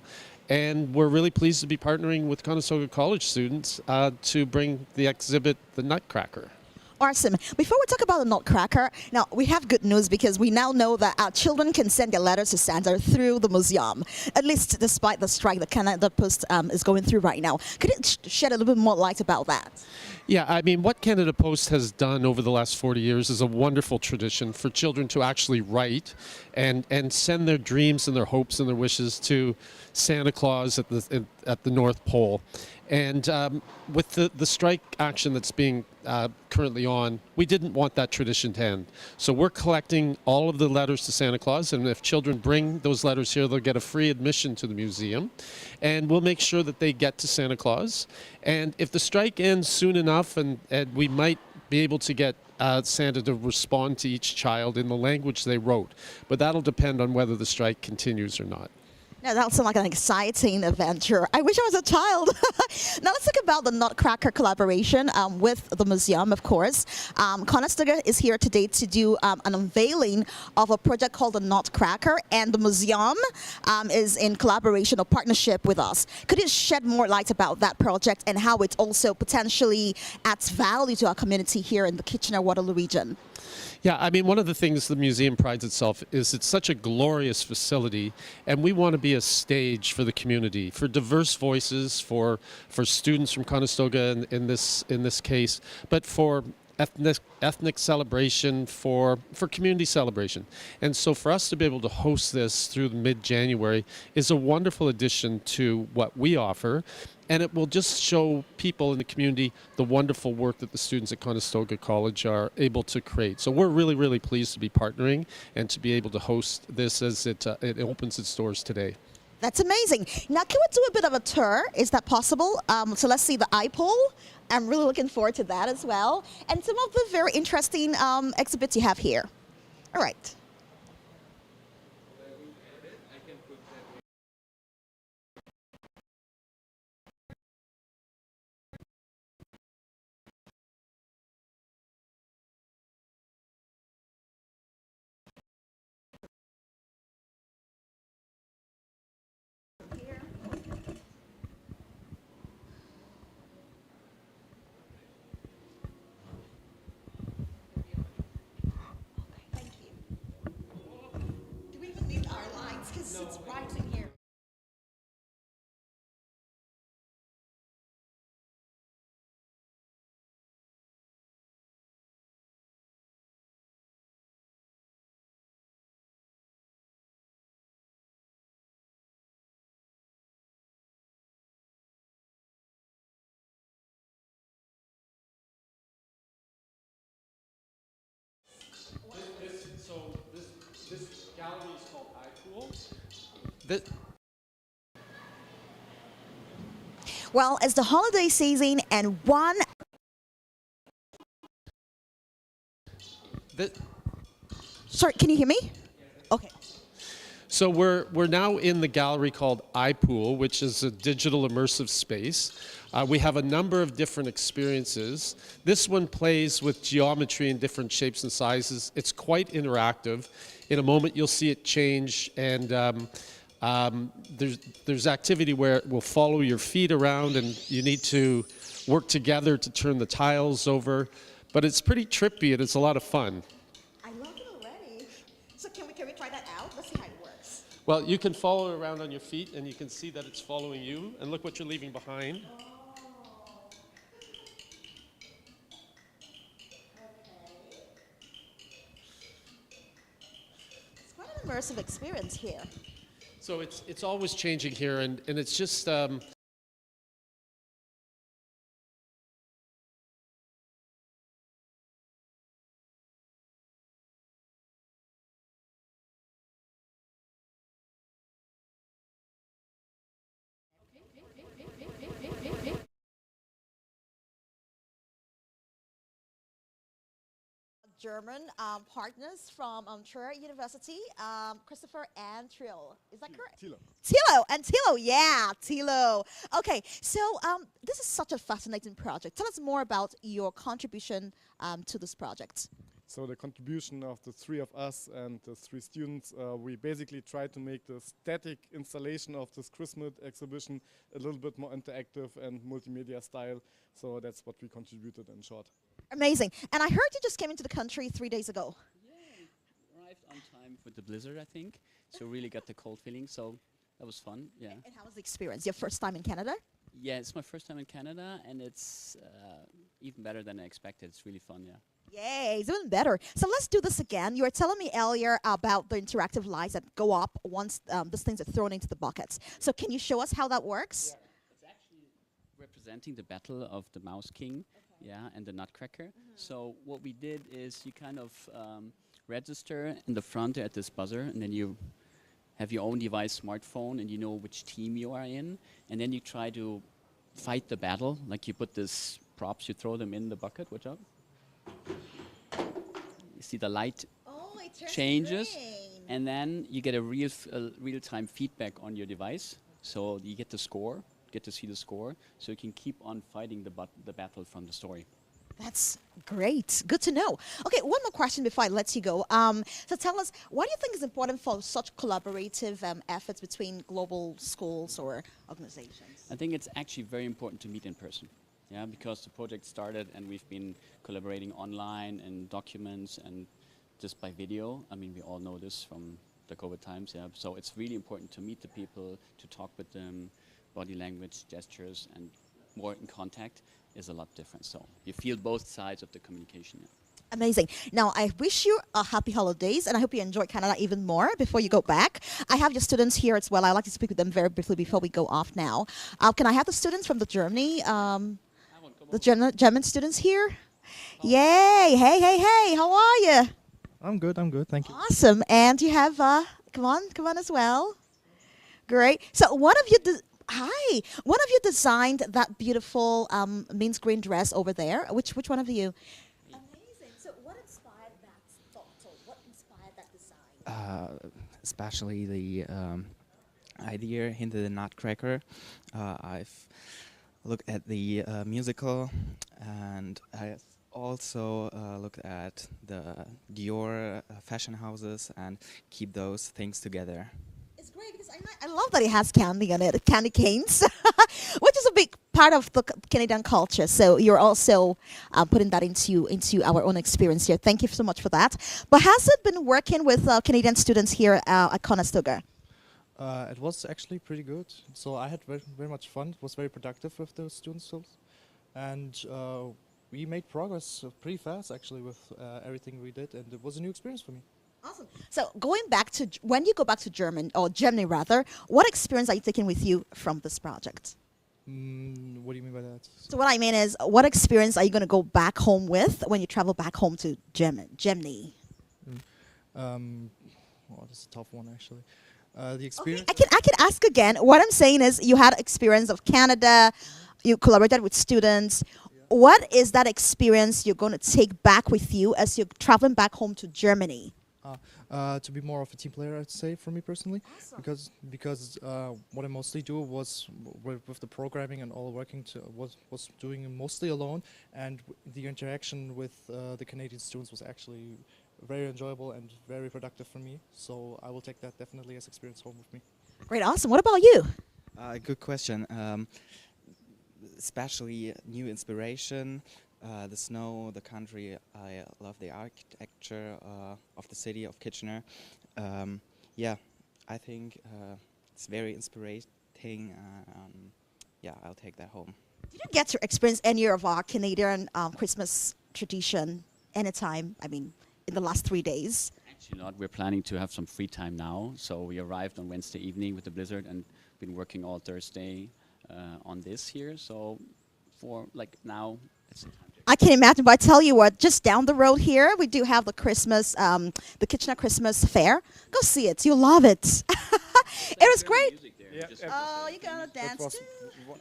And we're really pleased to be partnering with Conestoga College students to bring the exhibit, The Nutcracker. Awesome. Before we talk about the Nutcracker, now we have good news because we now know that our children can send their letters to Santa through the museum, at least despite the strike that Canada Post is going through right now. Could you shed a little bit more light about that? Yeah, I mean, what Canada Post has done over the last 40 years is a wonderful tradition for children to actually write and send their dreams and their hopes and their wishes to Santa Claus at the North Pole. And with the strike action that's being currently on, we didn't want that tradition to end. So we're collecting all of the letters to Santa Claus, and if children bring those letters here, they'll get a free admission to the museum. And we'll make sure that they get to Santa Claus. And if the strike ends soon enough, and we might be able to get Santa to respond to each child in the language they wrote. But that'll depend on whether the strike continues or not. Now, that sounds like an exciting adventure. I wish I was a child. Now, let's talk about the Nutcracker collaboration with the museum, of course. Conestoga is here today to do an unveiling of a project called the Nutcracker, and the museum is in collaboration or partnership with us. Could you shed more light about that project and how it also potentially adds value to our community here in the Kitchener-Waterloo region? Yeah, I mean, one of the things the museum prides itself is it's such a glorious facility, and we want to be a stage for the community, for diverse voices, for students from Conestoga in this case, but for ethnic celebration, for community celebration. And so for us to be able to host this through mid-January is a wonderful addition to what we offer. And it will just show people in the community the wonderful work that the students at Conestoga College are able to create. So we're really, really pleased to be partnering and to be able to host this as it opens its doors today. That's amazing. Now, can we do a bit of a tour? Is that possible? So let's see the eye pool. I'm really looking forward to that as well. And some of the very interesting exhibits you have here. All right. It's right in here. This gallery is called Eye Pool. Well, it's the holiday season, and Sorry, can you hear me? Okay. So we're now in the gallery called iPool, which is a digital immersive space. We have a number of different experiences. This one plays with geometry in different shapes and sizes. It's quite interactive. In a moment, you'll see it change, and there's activity where it will follow your feet around, and you need to work together to turn the tiles over. But it's pretty trippy, and it's a lot of fun. I love it already. So can we try that out? Let's see how it works. Well, you can follow it around on your feet, and you can see that it's following you. And look what you're leaving behind. It's quite an immersive experience here. So it's always changing here, and it's just German partners from Trier University, Christopher and Trill. Is that correct? Tilo, yeah, Tilo. Okay, so this is such a fascinating project. Tell us more about your contribution to this project. So the contribution of the three of us and the three students, we basically tried to make the static installation of this Christmas exhibition a little bit more interactive and multimedia style. So that's what we contributed in short. Amazing. And I heard you just came into the country 3 days ago. Arrived on time with the blizzard, I think. So really got the cold feeling. So that was fun. Yeah. And how was the experience? Your first time in Canada? Yeah, it's my first time in Canada, and it's even better than I expected. It's really fun. Yeah. Yay, it's even better. So let's do this again. You were telling me earlier about the interactive lights that go up once these things are thrown into the buckets. So can you show us how that works? It's actually representing the battle of the Mouse King, yeah, and the Nutcracker. So what we did is you kind of register in the front at this buzzer, and then you have your own device smartphone, and you know which team you are in, and then you try to fight the battle. Like you put this props, you throw them in the bucket. Watch out. You see the light changes, and then you get a real-time feedback on your device. So you get the score, get to see the score, so you can keep on fighting the battle from the story. That's great. Good to know. Okay, one more question before I let you go. So tell us, what do you think is important for such collaborative efforts between global schools or organizations? I think it's actually very important to meet in person. Yeah, because the project started and we've been collaborating online and documents and just by video. I mean, we all know this from the COVID times. Yeah, so it's really important to meet the people, to talk with them, body language, gestures, and more in contact is a lot different. So you feel both sides of the communication. Yeah. Amazing. Now, I wish you a happy holidays, and I hope you enjoy Canada even more before you go back. I have your students here as well. I'd like to speak with them very briefly before we go off now. Can I have the students from the Germany, the German students here? Yay! Hey, hey, hey! How are you? I'm good. Thank you. Awesome. And you have, come on as well. Great. So one of you, one of you designed that beautiful mint green dress over there. Which one of you? Amazing. So what inspired that thought? Or what inspired that design? Especially the idea into the Nutcracker. I've looked at the musical, and I also looked at the Dior fashion houses and keep those things together. It's great because I love that it has candy on it, candy canes, which is a big part of the Canadian culture. So you're also putting that into our own experience here. Thank you so much for that. But has it been working with Canadian students here at Conestoga? It was actually pretty good. So I had very much fun. It was very productive with the students, and we made progress pretty fast actually with everything we did, and it was a new experience for me. Awesome. So going back to, when you go back to Germany rather, what experience are you taking with you from this project? What do you mean by that? So what I mean is, what experience are you going to go back home with when you travel back home to Germany? Well, that's a tough one actually. The experience. Okay, I can ask again. What I'm saying is, you had experience of Canada, you collaborated with students. What is that experience you're going to take back with you as you're traveling back home to Germany? To be more of a team player, I'd say, for me personally, awesome. because what I mostly do was with the programming and all working was doing mostly alone, and the interaction with the Canadian students was actually very enjoyable and very productive for me. So I will take that definitely as experience home with me. Great, awesome. What about you? Good question. Especially new inspiration. The snow, the country. I love the architecture of the city of Kitchener. Yeah, I think it's very inspiring. Yeah, I'll take that home. Did you get to experience any of our Canadian Christmas tradition anytime? I mean, in the last 3 days? Actually not. We're planning to have some free time now. So we arrived on Wednesday evening with the blizzard and been working all Thursday on this here. So for like now, it's the time. I can imagine, but I tell you what, just down the road here, we do have the Christmas, the Kitchener Christmas Fair. Go see it. You'll love it. It was great. Yeah, oh, you're going to dance too?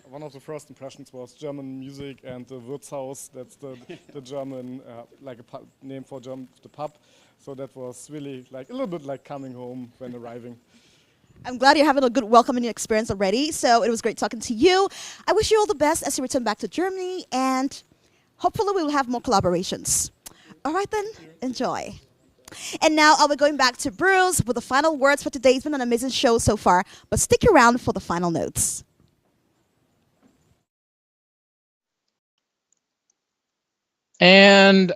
One of the first impressions was German music and the Wirtshaus. That's the German, like a name for the pub. So that was really like a little bit like coming home when arriving. I'm glad you're having a good welcoming experience already. So it was great talking to you. I wish you all the best as you return back to Germany, and hopefully we will have more collaborations. All right then, enjoy. And now I'll be going back to Bruce with the final words for today. It's been an amazing show so far, but stick around for the final notes. And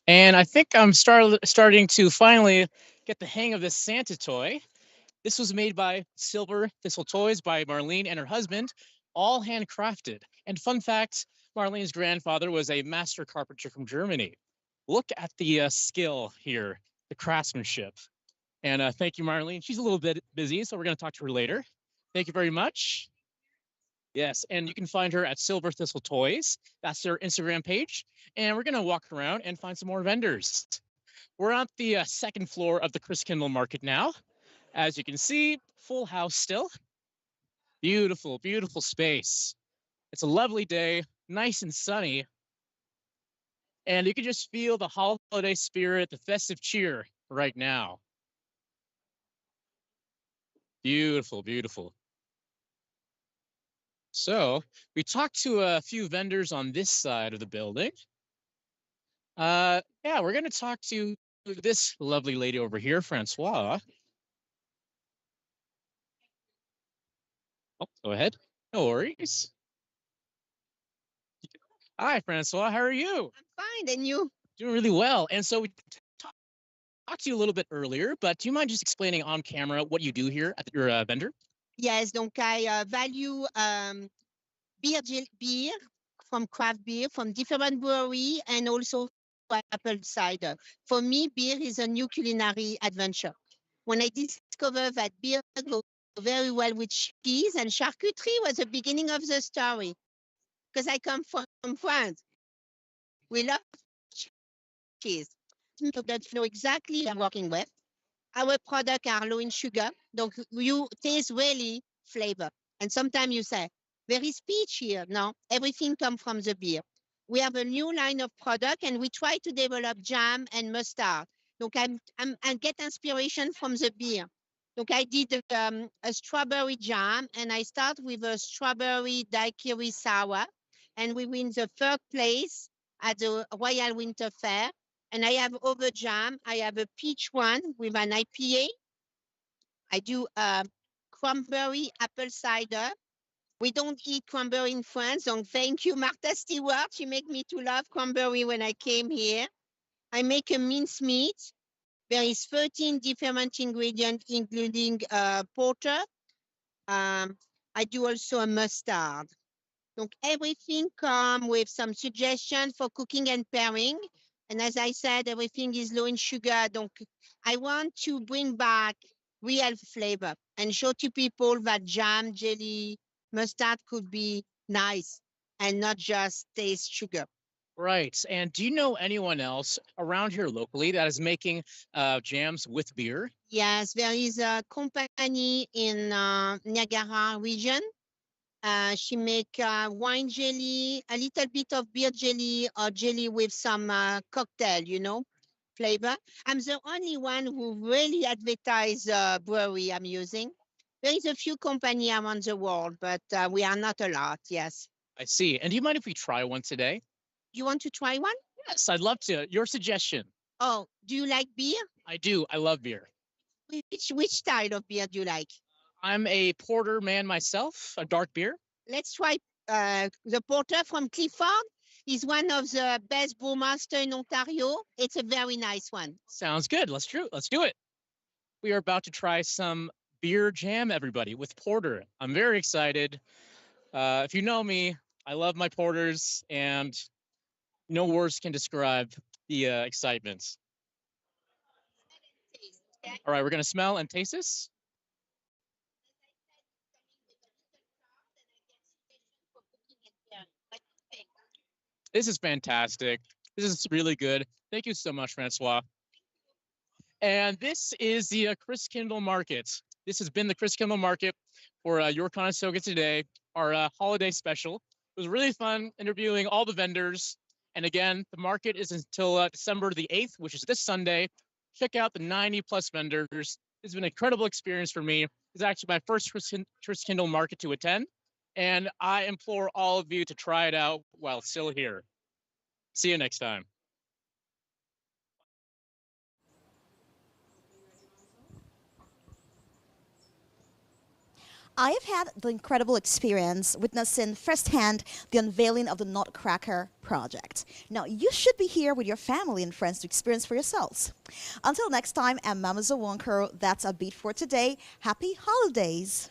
I think I'm starting to finally get the hang of this Santa toy. This was made by Silver Thistle Toys by Marlene and her husband, all handcrafted. And fun fact, Marlene's grandfather was a master carpenter from Germany. Look at the skill here, the craftsmanship. And thank you, Marlene. She's a little bit busy, so we're going to talk to her later. Thank you very much. Yes, and you can find her at Silver Thistle Toys. That's their Instagram page. And we're going to walk around and find some more vendors. We're on the second floor of the Christkindl Market now. As you can see, full house still. Beautiful, beautiful space. It's a lovely day, nice and sunny. And you can just feel the holiday spirit, the festive cheer right now. Beautiful, beautiful. So we talked to a few vendors on this side of the building. Yeah, we're going to talk to this lovely lady over here, Francois. Oh, go ahead. No worries. Hi, Francois. How are you? I'm fine, and you? Doing really well. And so we talked to you a little bit earlier, but do you mind just explaining on camera what you do here at your vendor? Yes, donc I value beer from craft beer from different brewery and also apple cider. For me, beer is a new culinary adventure. When I discovered that beer goes very well with cheese, and charcuterie was the beginning of the story because I come from France. We love cheese. So that you know exactly what I'm working with. Our products are low in sugar, donc you taste really flavor. And sometimes you say, there is peach here. No, everything comes from the beer. We have a new line of product and we try to develop jam and mustard. Donc I get inspiration from the beer. Donc I did a strawberry jam and I start with a strawberry daiquiri sour and we win the third place at the Royal Winter Fair. And I have over jam. I have a peach one with an IPA. I do cranberry apple cider. We don't eat cranberry in France, so thank you, Martha Stewart. She made me to love cranberry when I came here. I make a mince meat. There is 13 different ingredients, including porter. I do also a mustard. Donc everything come with some suggestions for cooking and pairing. And as I said, everything is low in sugar. Donc I want to bring back real flavor and show to people that jam, jelly, mustard could be nice and not just taste sugar. Right. And do you know anyone else around here locally that is making jams with beer? Yes, there is a company in Niagara region. She make wine jelly, a little bit of beer jelly or jelly with some cocktail, you know, flavor. I'm the only one who really advertise brewery I'm using. There is a few company around the world, but we are not a lot, yes. I see. And do you mind if we try one today? You want to try one? Yes, I'd love to. Your suggestion. Oh, do you like beer? I do. I love beer. Which style of beer do you like? I'm a porter man myself, a dark beer. Let's try the porter from Clifford. He's one of the best brewmaster in Ontario. It's a very nice one. Sounds good. Let's do it. We are about to try some beer jam, everybody, with porter. I'm very excited. If you know me, I love my porters, and no words can describe the excitement. All right, we're gonna smell and taste this. This is fantastic. This is really good. Thank you so much, Francois. And this is the Christkindl Market. This has been the Christkindl Market for your Conestoga today, our holiday special. It was really fun interviewing all the vendors. And again, the market is until December the 8th, which is this Sunday. Check out the 90 plus vendors. It's been an incredible experience for me. It's actually my first Christkindl Market to attend. And I implore all of you to try it out while it's still here. See you next time. I have had the incredible experience witnessing firsthand the unveiling of the Nutcracker project. Now, you should be here with your family and friends to experience for yourselves. Until next time, I'm Mama Zawonker. That's a beat for today. Happy holidays.